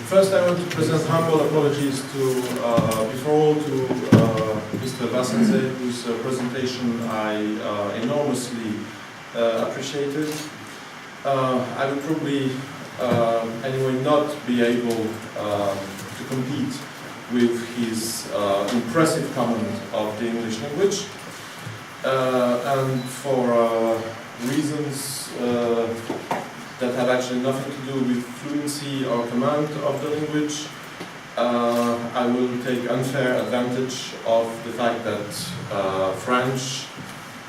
First, I want to present humble apologies to, before all, to Mr. Vasenze, whose presentation I enormously appreciated. I would probably, anyway, not be able to compete with his impressive comment of the English language, and for reasons that have actually nothing to do with fluency or command of the language, I will take unfair advantage of the fact that French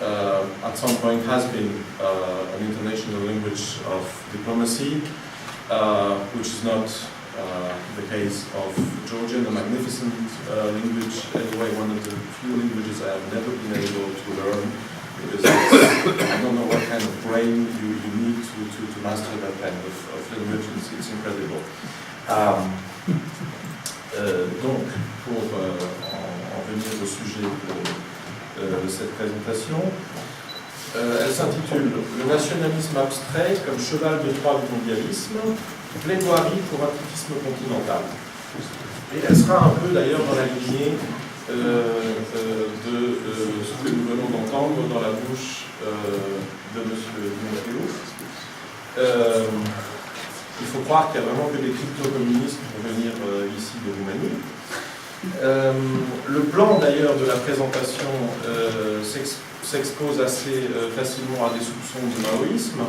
at some point has been an international language of diplomacy, which is not the case of Georgian, a magnificent language, anyway, one of the few languages I have never been able to learn, because I don't know what kind of brain you need to master that kind of language. It's incredible. Donc, pour en venir au sujet de cette présentation, elle s'intitule « Le nationalisme abstrait comme cheval de Troie du mondialisme, plaidoirie pour un activisme continental ». Et elle sera un peu d'ailleurs dans la lignée de ce que nous venons d'entendre dans la bouche de M. Dimitriou. Il faut croire qu'il n'y a vraiment que des crypto-communistes pour venir ici de Roumanie. Le plan d'ailleurs de la présentation s'expose assez facilement à des soupçons de maoïsme,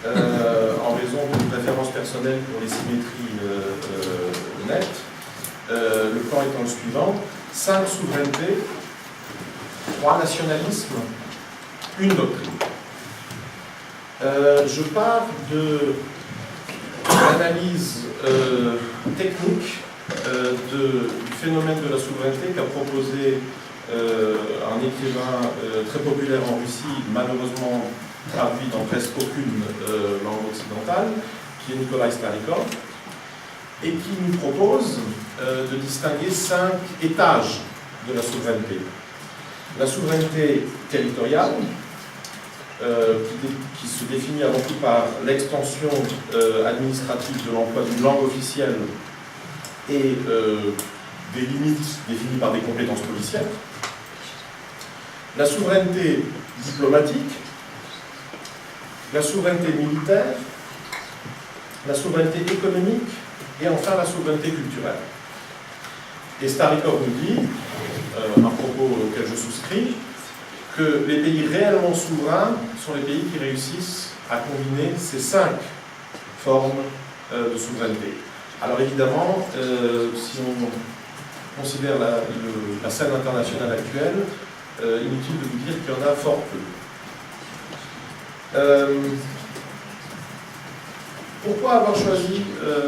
en raison d'une préférence personnelle pour les symétries nettes. Le plan étant le suivant: 5 souverainetés, 3 nationalismes, une doctrine. Je pars de l'analyse technique du phénomène de la souveraineté qu'a proposé un écrivain très populaire en Russie, malheureusement traduit dans presque aucune langue occidentale, qui est Nikolai Starikov, et qui nous propose de distinguer 5 étages de la souveraineté. La souveraineté territoriale, qui se définit avant tout par l'extension administrative de l'emploi d'une langue officielle et des limites définies par des compétences policières. La souveraineté diplomatique, la souveraineté militaire, la souveraineté économique et enfin la souveraineté culturelle. Et Starikov nous dit, un propos auquel je souscris, que les pays réellement souverains sont les pays qui réussissent à combiner ces 5 formes de souveraineté. Alors évidemment, si on considère la scène internationale actuelle, inutile de vous dire qu'il y en a fort peu. Pourquoi avoir choisi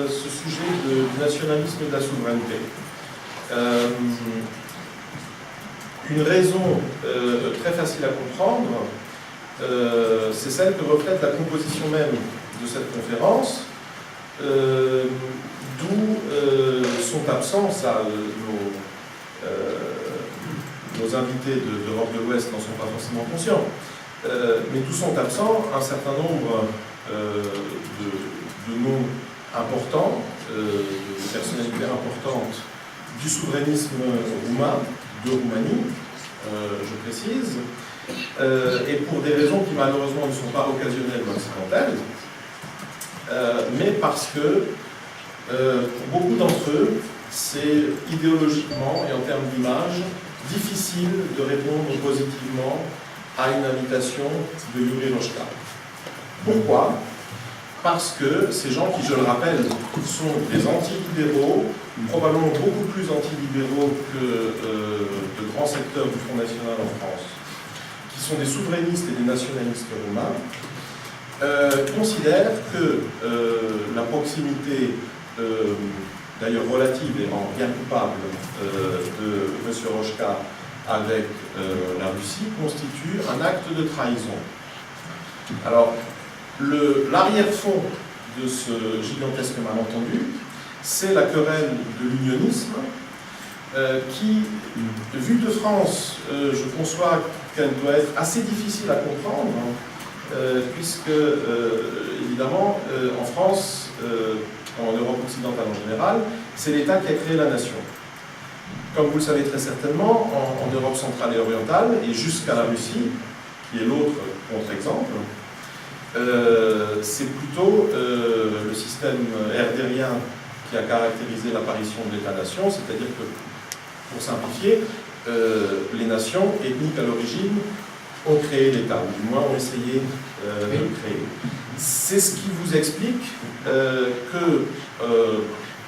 ce sujet du nationalisme et de la souveraineté? Une raison très facile à comprendre, c'est celle que reflète la composition même de cette conférence, d'où sont absents, ça, nos invités d'Europe de l'Ouest n'en sont pas forcément conscients, mais d'où sont absents un certain nombre de noms importants, de personnalités importantes du souverainisme roumain, de Roumanie, je précise, et pour des raisons qui malheureusement ne sont pas occasionnelles ou accidentelles, mais parce que pour beaucoup d'entre eux, c'est idéologiquement et en termes d'image difficile de répondre positivement à une invitation de Yuri Rochka. Pourquoi? Parce que ces gens qui, je le rappelle, sont des anti-libéraux, probablement beaucoup plus anti-libéraux que de grands secteurs du Front National en France, qui sont des souverainistes et des nationalistes roumains, considèrent que la proximité, d'ailleurs relative et en bien coupable, de M. Rochka avec la Russie constitue un acte de trahison. Alors, l'arrière-fond de ce gigantesque malentendu, c'est la querelle de l'unionisme, qui, vue de France, je conçois qu'elle doit être assez difficile à comprendre, puisqu'il y évidemment, en France, en Europe occidentale en général, c'est l'État qui a créé la nation. Comme vous le savez très certainement, en Europe centrale et orientale, et jusqu'à la Russie, qui est l'autre contre-exemple, c'est plutôt le système herdérien qui a caractérisé l'apparition de l'État-nation, c'est-à-dire que, pour simplifier, les nations ethniques à l'origine ont créé l'État, ou du moins ont essayé de le créer. C'est ce qui vous explique que,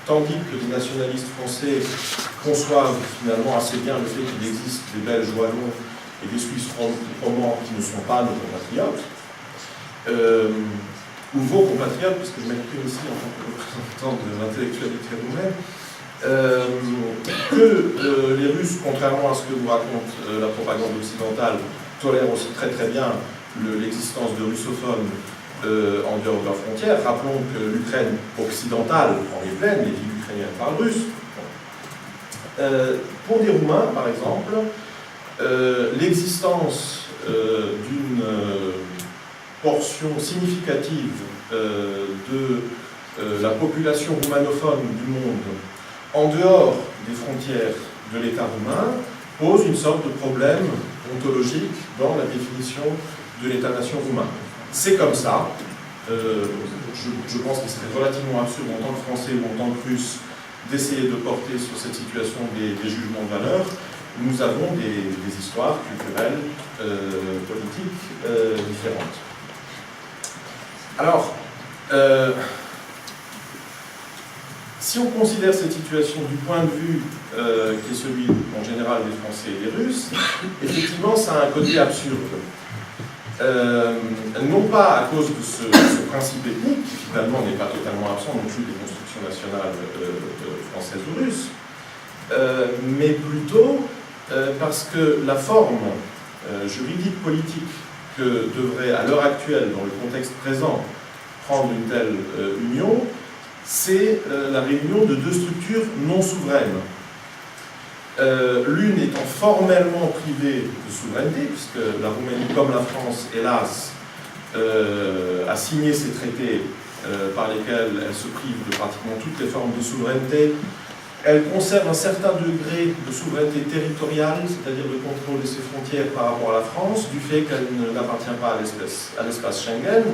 tandis que les nationalistes français conçoivent finalement assez bien le fait qu'il existe des Belges wallons et des Suisses romans qui ne sont pas nos compatriotes, ou vos compatriotes, puisque je m'exprime ici en tant que représentant de l'intellectualité roumaine, que les Russes, contrairement à ce que vous raconte la propagande occidentale, tolèrent aussi très très bien l'existence de russophones en dehors de leurs frontières. Rappelons que l'Ukraine occidentale en est pleine, les villes ukrainiennes parlent russe. Pour des Roumains, par exemple, l'existence d'une portion significative de la population roumanophone du monde en dehors des frontières de l'État roumain pose une sorte de problème ontologique dans la définition de l'État-nation roumain. C'est comme ça. Je pense qu'il serait relativement absurde en tant que Français ou en tant que Russe d'essayer de porter sur cette situation des jugements de valeur. Nous avons des histoires culturelles, politiques différentes. Alors, si on considère cette situation du point de vue qui est celui en général des Français et des Russes, effectivement ça a un côté absurde. Non pas à cause de ce principe ethnique, qui finalement n'est pas totalement absent non plus des constructions nationales françaises ou russes, mais plutôt parce que la forme juridique politique que devrait à l'heure actuelle, dans le contexte présent, prendre une telle union, c'est la réunion de deux structures non souveraines. L'une étant formellement privée de souveraineté, puisque la Roumanie, comme la France, hélas, a signé ces traités par lesquels elle se prive de pratiquement toutes les formes de souveraineté. Elle conserve un certain degré de souveraineté territoriale, c'est-à-dire de contrôle de ses frontières par rapport à la France, du fait qu'elle n'appartient pas à l'espace Schengen.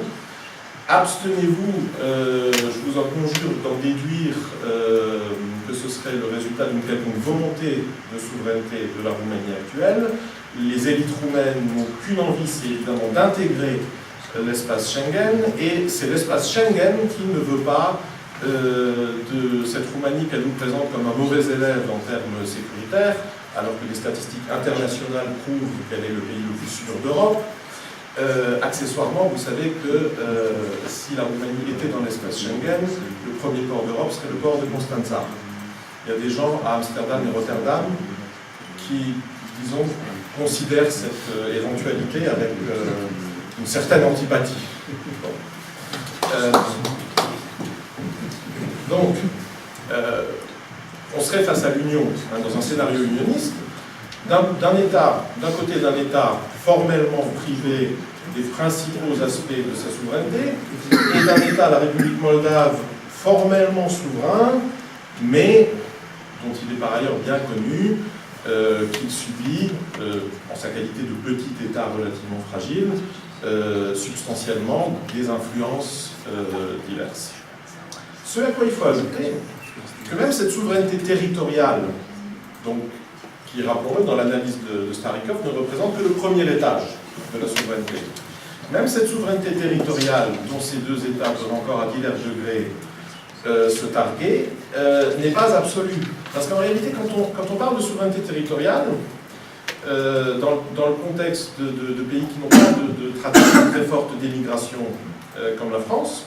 Abstenez-vous, je vous en conjure, d'en déduire que ce serait le résultat d'une quelconque volonté de souveraineté de la Roumanie actuelle. Les élites roumaines n'ont qu'une envie, c'est évidemment d'intégrer l'espace Schengen, et c'est l'espace Schengen qui ne veut pas de cette Roumanie qu'elle nous présente comme un mauvais élève en termes sécuritaires, alors que les statistiques internationales prouvent qu'elle est le pays le plus sûr d'Europe. Accessoirement, vous savez que si la Roumanie était dans l'espace Schengen, le premier port d'Europe serait le port de Constanța. Il y a des gens à Amsterdam et Rotterdam qui, disons, considèrent cette éventualité avec une certaine antipathie. Donc, on serait face à l'union, dans un scénario unioniste, d'un côté d'un État formellement privé des principaux aspects de sa souveraineté, et d'un État, la République moldave, formellement souverain, mais dont il est par ailleurs bien connu qu'il subit, en sa qualité de petit État relativement fragile, substantiellement des influences diverses. Ce à quoi il faut ajouter que même cette souveraineté territoriale, donc, qui, rappelons-le, dans l'analyse de Starikov, ne représente que le premier étage de la souveraineté. Même cette souveraineté territoriale, dont ces deux États peuvent encore à divers degrés se targuer, n'est pas absolue. Parce qu'en réalité, quand on parle de souveraineté territoriale, dans le contexte de pays qui n'ont pas de tradition très forte d'émigration comme la France,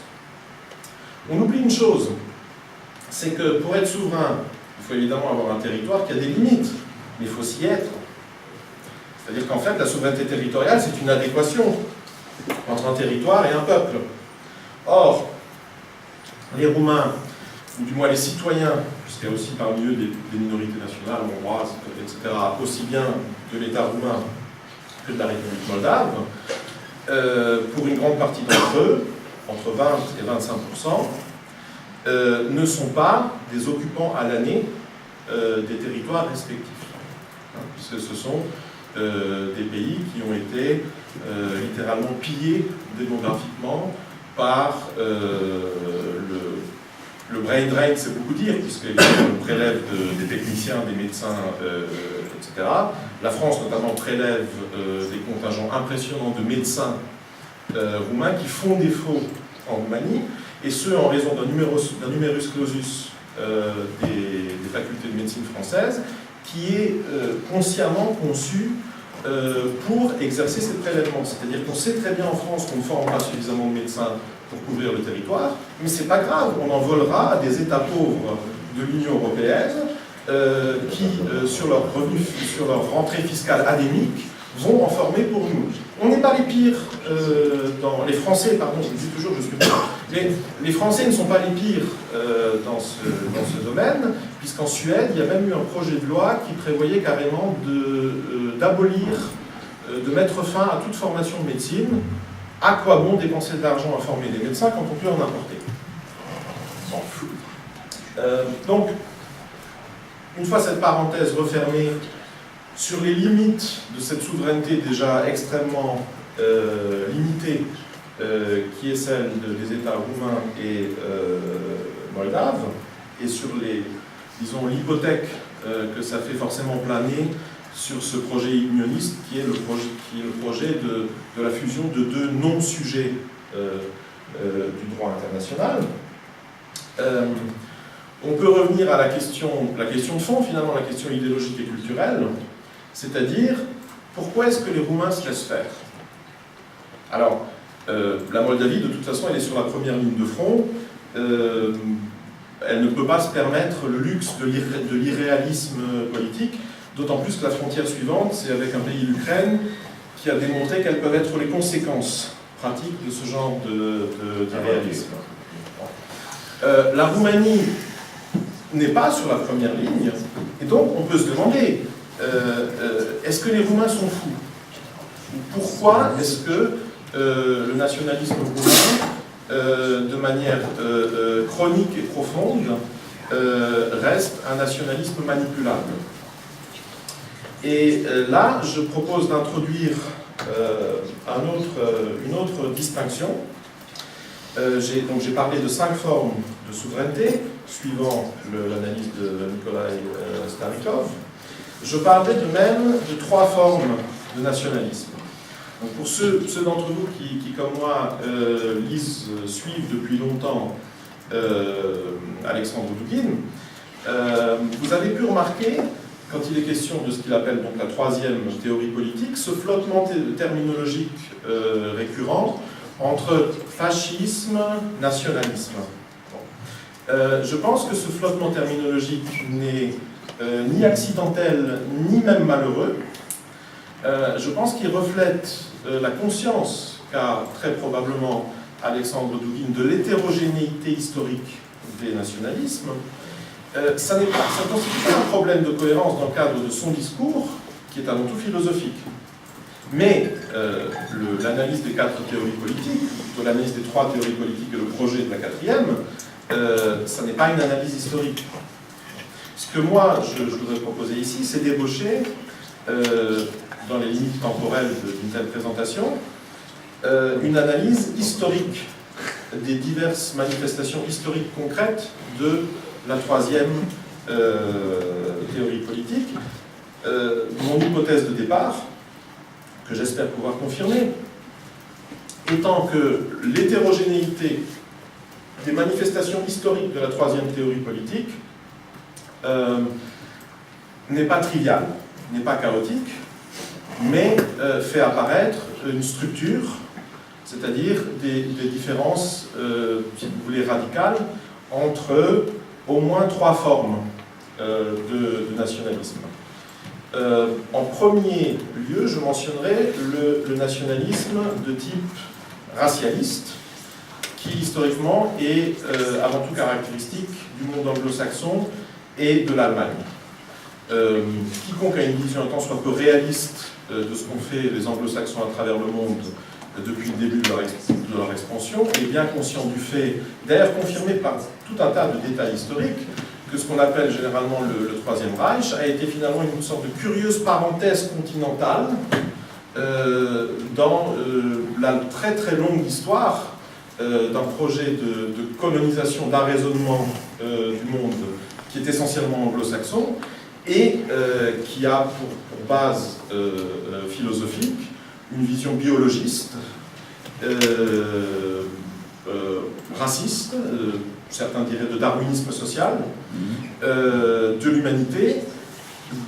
on oublie une chose, c'est que pour être souverain, il faut évidemment avoir un territoire qui a des limites, mais il faut s'y être. C'est-à-dire qu'en fait, la souveraineté territoriale, c'est une adéquation entre un territoire et un peuple. Or, les Roumains, ou du moins les citoyens, puisqu'il y a aussi parmi eux des minorités nationales, hongroises, etc., aussi bien de l'État roumain que de la République moldave, pour une grande partie d'entre eux, entre 20 et 25%, ne sont pas des occupants à l'année des territoires respectifs, hein, puisque ce sont des pays qui ont été littéralement pillés démographiquement par le brain drain, c'est beaucoup dire, puisqu'on prélève des techniciens, des médecins, etc. La France, notamment, prélève des contingents impressionnants de médecins roumains qui font défaut en Roumanie, et ce, en raison d'un numerus clausus des facultés de médecine françaises, qui est consciemment conçu pour exercer ces prélèvements. C'est-à-dire qu'on sait très bien en France qu'on ne forme pas suffisamment de médecins pour couvrir le territoire, mais c'est pas grave, on en volera à des États pauvres de l'Union européenne qui, sur leur revenu, sur leur rentrée fiscale adémique, vont en former pour nous. On n'est pas les pires les Français, pardon, je le dis toujours, je suis mais les Français ne sont pas les pires dans ce domaine, puisqu'en Suède, il y a même eu un projet de loi qui prévoyait carrément d'abolir, de mettre fin à toute formation de médecine. À quoi bon dépenser de l'argent à former des médecins quand on peut en importer? S'en fout. Donc, une fois cette parenthèse refermée, sur les limites de cette souveraineté déjà extrêmement limitée, qui est celle des États roumains et moldaves, et sur l'hypothèque que ça fait forcément planer sur ce projet unioniste qui est le projet de la fusion de deux non-sujets du droit international. On peut revenir à la question de fond, finalement, la question idéologique et culturelle, c'est-à-dire, pourquoi est-ce que les Roumains se laissent faire? Alors, la Moldavie, de toute façon, elle est sur la première ligne de front. Elle ne peut pas se permettre le luxe de l'irréalisme politique, d'autant plus que la frontière suivante, c'est avec un pays, l'Ukraine, qui a démontré quelles peuvent être les conséquences pratiques de ce genre d'irréalisme. La Roumanie n'est pas sur la première ligne, et donc on peut se demander, est-ce que les Roumains sont fous? Pourquoi est-ce que le nationalisme roumain, de manière chronique et profonde, reste un nationalisme manipulable? Et là, je propose d'introduire une autre distinction. J'ai parlé de 5 formes de souveraineté, suivant l'analyse de Nikolai Starikov. Je parlerai de même de 3 formes de nationalisme. Donc pour ceux d'entre vous qui, comme moi, suivent depuis longtemps Alexandre Douguine, vous avez pu remarquer, quand il est question de ce qu'il appelle donc la 3e théorie politique, ce flottement terminologique récurrent entre fascisme, nationalisme. Je pense que ce flottement terminologique n'est ni accidentel, ni même malheureux. Je pense qu'il reflète la conscience qu'a très probablement Alexandre Douguine de l'hétérogénéité historique des nationalismes. Ça ne constitue pas un problème de cohérence dans le cadre de son discours, qui est avant tout philosophique. Mais l'analyse des 4 théories politiques, plutôt l'analyse des 3 théories politiques et le projet de la 4e, ça n'est pas une analyse historique. Ce que moi, je voudrais proposer ici, c'est d'ébaucher, dans les limites temporelles d'une telle présentation, une analyse historique des diverses manifestations historiques concrètes de la 3e théorie politique. Mon hypothèse de départ, que j'espère pouvoir confirmer, étant que l'hétérogénéité des manifestations historiques de la 3e théorie politique n'est pas triviale, n'est pas chaotique, mais fait apparaître une structure, c'est-à-dire des différences, si vous voulez, radicales, entre au moins 3 formes de nationalisme. En premier lieu, je mentionnerai le nationalisme de type racialiste, qui historiquement est avant tout caractéristique du monde anglo-saxon et de l'Allemagne. Quiconque a une vision un tant soit peu réaliste de ce qu'ont fait les anglo-saxons à travers le monde depuis le début de leur expansion, et bien conscient du fait, d'ailleurs confirmé par tout un tas de détails historiques, que ce qu'on appelle généralement le Troisième Reich a été finalement une sorte de curieuse parenthèse continentale dans la très très longue histoire d'un projet de colonisation, d'arraisonnement du monde qui est essentiellement anglo-saxon et qui a pour base philosophique une vision biologiste, raciste, certains diraient de darwinisme social, de l'humanité,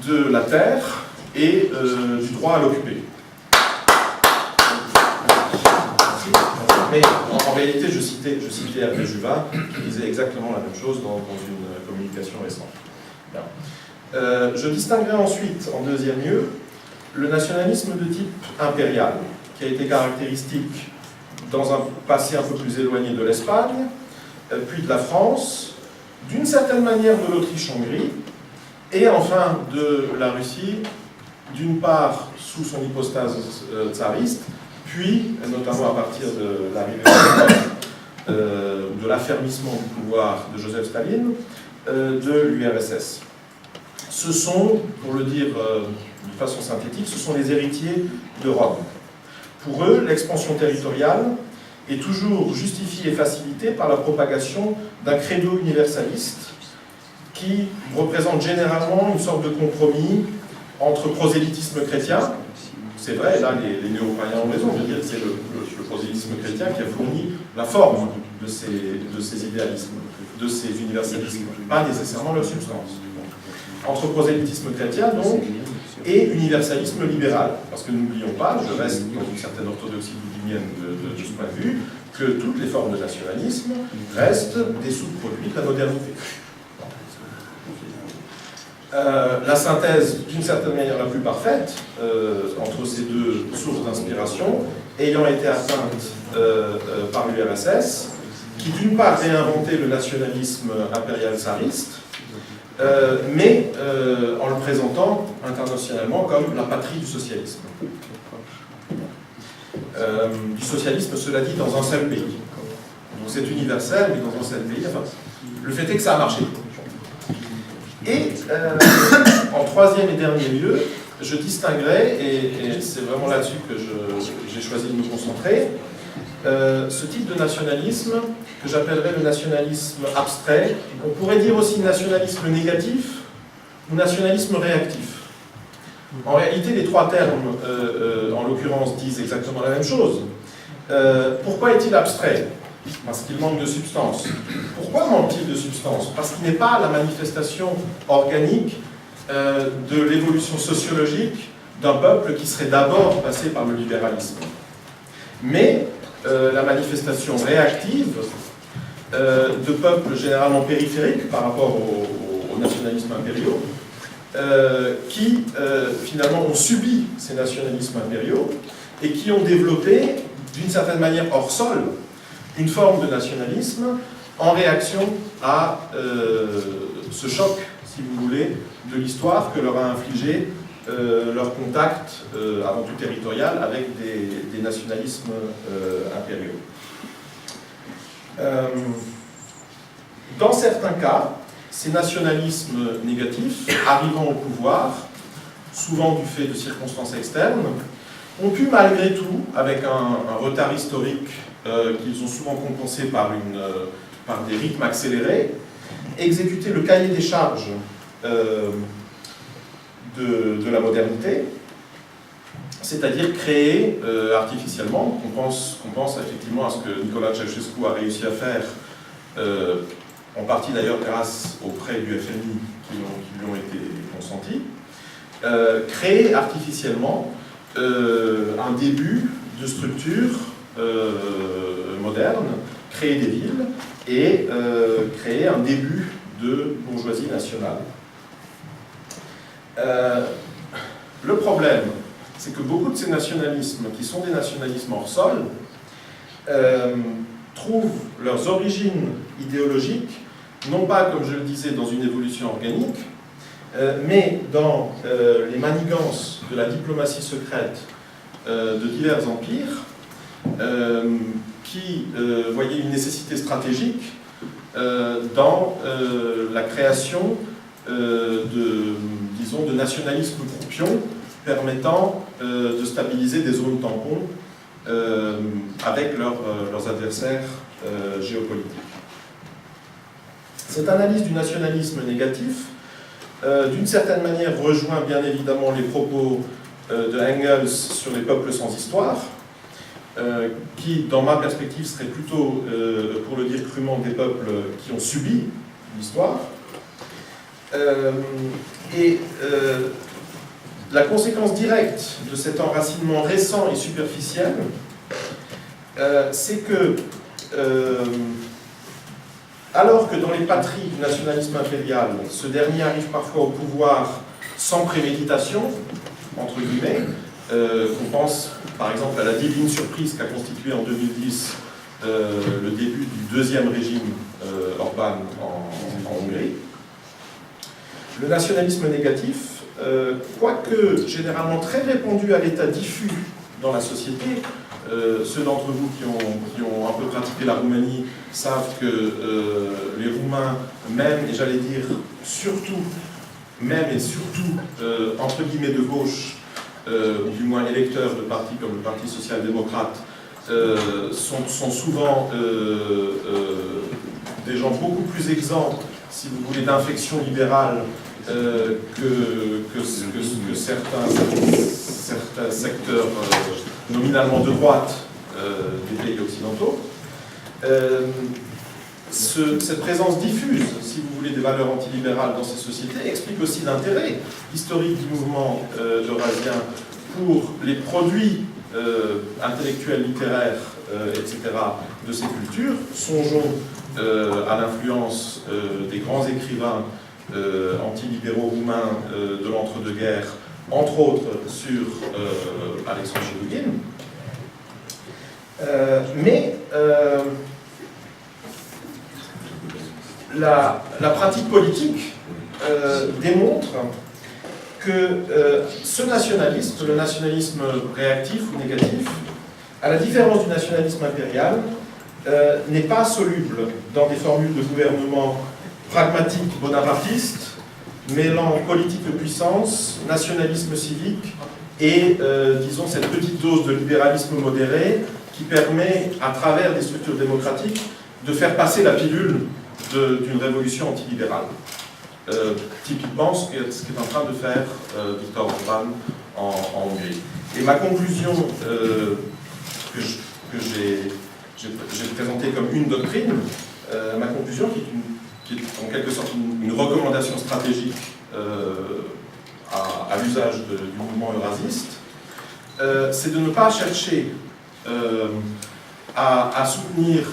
de la terre et du droit à l'occuper. Mais en réalité, je citais Hervé Juvin, qui disait exactement la même chose dans une communication récente. Bien. Je distinguerai ensuite, en deuxième lieu, le nationalisme de type impérial, qui a été caractéristique dans un passé un peu plus éloigné de l'Espagne, puis de la France, d'une certaine manière de l'Autriche-Hongrie, et enfin de la Russie, d'une part sous son hypostase tsariste, puis, notamment à partir de l'arrivée de l'affermissement du pouvoir de Joseph Staline, de l'URSS. Ce sont, pour le dire de façon synthétique, ce sont les héritiers de Rome. Pour eux, l'expansion territoriale est toujours justifiée et facilitée par la propagation d'un credo universaliste qui représente généralement une sorte de compromis entre prosélytisme chrétien. C'est vrai, là les néo-païens ont raison, je veux dire, c'est le prosélytisme chrétien qui a fourni la forme de ces idéalismes, de ces universalismes, pas nécessairement leur substance. Entre prosélytisme chrétien, donc, et universalisme libéral. Parce que n'oublions pas, je reste dans une certaine orthodoxie boudinienne de ce point de vue, que toutes les formes de nationalisme restent des sous-produits de la modernité. La synthèse, d'une certaine manière la plus parfaite, entre ces deux sources d'inspiration, ayant été atteinte par l'URSS, qui d'une part réinventait le nationalisme impérial tsariste, mais en le présentant internationalement comme la patrie du socialisme. Du socialisme, cela dit, dans un seul pays. Donc c'est universel, mais dans un seul pays. Enfin, le fait est que ça a marché. Et en troisième et dernier lieu, je distinguerai, et c'est vraiment là-dessus que j'ai choisi de me concentrer, ce type de nationalisme que j'appellerais le nationalisme abstrait. On pourrait dire aussi nationalisme négatif ou nationalisme réactif. En réalité, les trois termes, en l'occurrence, disent exactement la même chose. Pourquoi est-il abstrait ? Parce qu'il manque de substance. Pourquoi manque-t-il de substance? Parce qu'il n'est pas la manifestation organique de l'évolution sociologique d'un peuple qui serait d'abord passé par le libéralisme. Mais la manifestation réactive de peuples généralement périphériques par rapport aux nationalismes impériaux, qui finalement ont subi ces nationalismes impériaux et qui ont développé, d'une certaine manière hors sol, une forme de nationalisme en réaction à ce choc, si vous voulez, de l'histoire que leur a infligé leur contact, avant tout territorial, avec des nationalismes impériaux. Dans certains cas, ces nationalismes négatifs, arrivant au pouvoir, souvent du fait de circonstances externes, ont pu malgré tout, avec un retard historique qu'ils ont souvent compensé par des rythmes accélérés, exécuter le cahier des charges de la modernité, c'est-à-dire créer artificiellement, on pense effectivement à ce que Nicolas Ceausescu a réussi à faire, en partie d'ailleurs grâce aux prêts du FMI qui lui ont été consentis, créer artificiellement un début de structure moderne, créer des villes et créer un début de bourgeoisie nationale. Le problème, c'est que beaucoup de ces nationalismes, qui sont des nationalismes hors sol, trouvent leurs origines idéologiques, non pas, comme je le disais, dans une évolution organique, mais dans les manigances de la diplomatie secrète de divers empires, qui voyait une nécessité stratégique dans la création de nationalisme croupion permettant de stabiliser des zones tampons avec leurs adversaires géopolitiques. Cette analyse du nationalisme négatif, d'une certaine manière, rejoint bien évidemment les propos de Engels sur les peuples sans histoire, qui, dans ma perspective, serait plutôt, pour le dire crûment, des peuples qui ont subi l'histoire. La conséquence directe de cet enracinement récent et superficiel, c'est que, alors que dans les patries du nationalisme impérial, ce dernier arrive parfois au pouvoir sans préméditation, entre guillemets, on pense par exemple à la divine surprise qu'a constitué en 2010 le début du deuxième régime Orbán en Hongrie. Le nationalisme négatif, quoique généralement très répandu à l'état diffus dans la société, ceux d'entre vous qui ont un peu pratiqué la Roumanie savent que les Roumains, même, et j'allais dire surtout, entre guillemets de gauche, ou du moins électeurs de partis comme le Parti social-démocrate, sont souvent des gens beaucoup plus exempts, si vous voulez, d'infection libérale que certains secteurs nominalement de droite des pays occidentaux. Cette présence diffuse, si vous voulez, des valeurs antilibérales dans ces sociétés explique aussi l'intérêt historique du mouvement eurasien pour les produits intellectuels, littéraires, etc. de ces cultures. Songeons à l'influence des grands écrivains antilibéraux roumains de l'entre-deux-guerres, entre autres sur Alexandre Chedoudine. La pratique politique démontre que ce nationalisme, le nationalisme réactif ou négatif, à la différence du nationalisme impérial, n'est pas soluble dans des formules de gouvernement pragmatiques bonapartistes, mêlant politique de puissance, nationalisme civique et, disons, cette petite dose de libéralisme modéré qui permet, à travers des structures démocratiques, de faire passer la pilule d'une révolution antilibérale. Typiquement ce qu'est en train de faire Viktor Orbán en Hongrie. Et ma conclusion que j'ai présentée comme une doctrine, ma conclusion qui est en quelque sorte une recommandation stratégique à l'usage du mouvement eurasiste, c'est de ne pas chercher à soutenir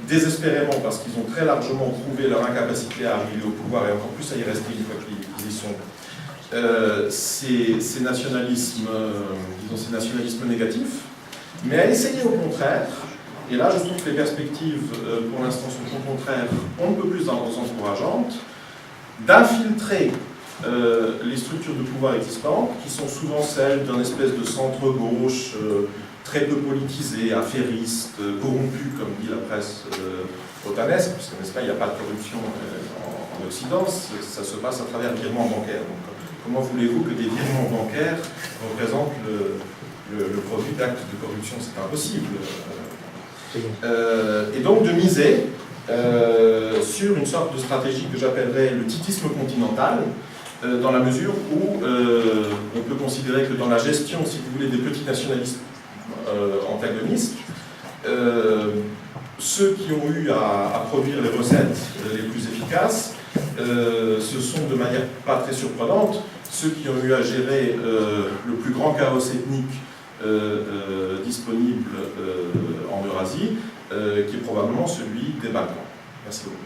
désespérément, parce qu'ils ont très largement prouvé leur incapacité à arriver au pouvoir et encore plus à y rester une fois qu'ils y sont, ces nationalismes, disons ces nationalismes négatifs, mais à essayer au contraire, et là je trouve que les perspectives pour l'instant sont au contraire on ne peut plus encourageantes, d'infiltrer les structures de pouvoir existantes, qui sont souvent celles d'un espèce de centre-gauche très peu politisé, affairiste, corrompu, comme dit la presse otanesque, parce qu'en Espagne, il n'y a pas de corruption en Occident, ça se passe à travers le virement bancaire. Donc, comment voulez-vous que des virements bancaires représentent le produit d'actes de corruption? C'est impossible. Et donc de miser sur une sorte de stratégie que j'appellerais le titisme continental, dans la mesure où on peut considérer que dans la gestion, si vous voulez, des petits nationalistes antagonistes, ceux qui ont eu à produire les recettes les plus efficaces, ce sont de manière pas très surprenante ceux qui ont eu à gérer le plus grand chaos ethnique disponible en Eurasie, qui est probablement celui des Balkans. Merci beaucoup.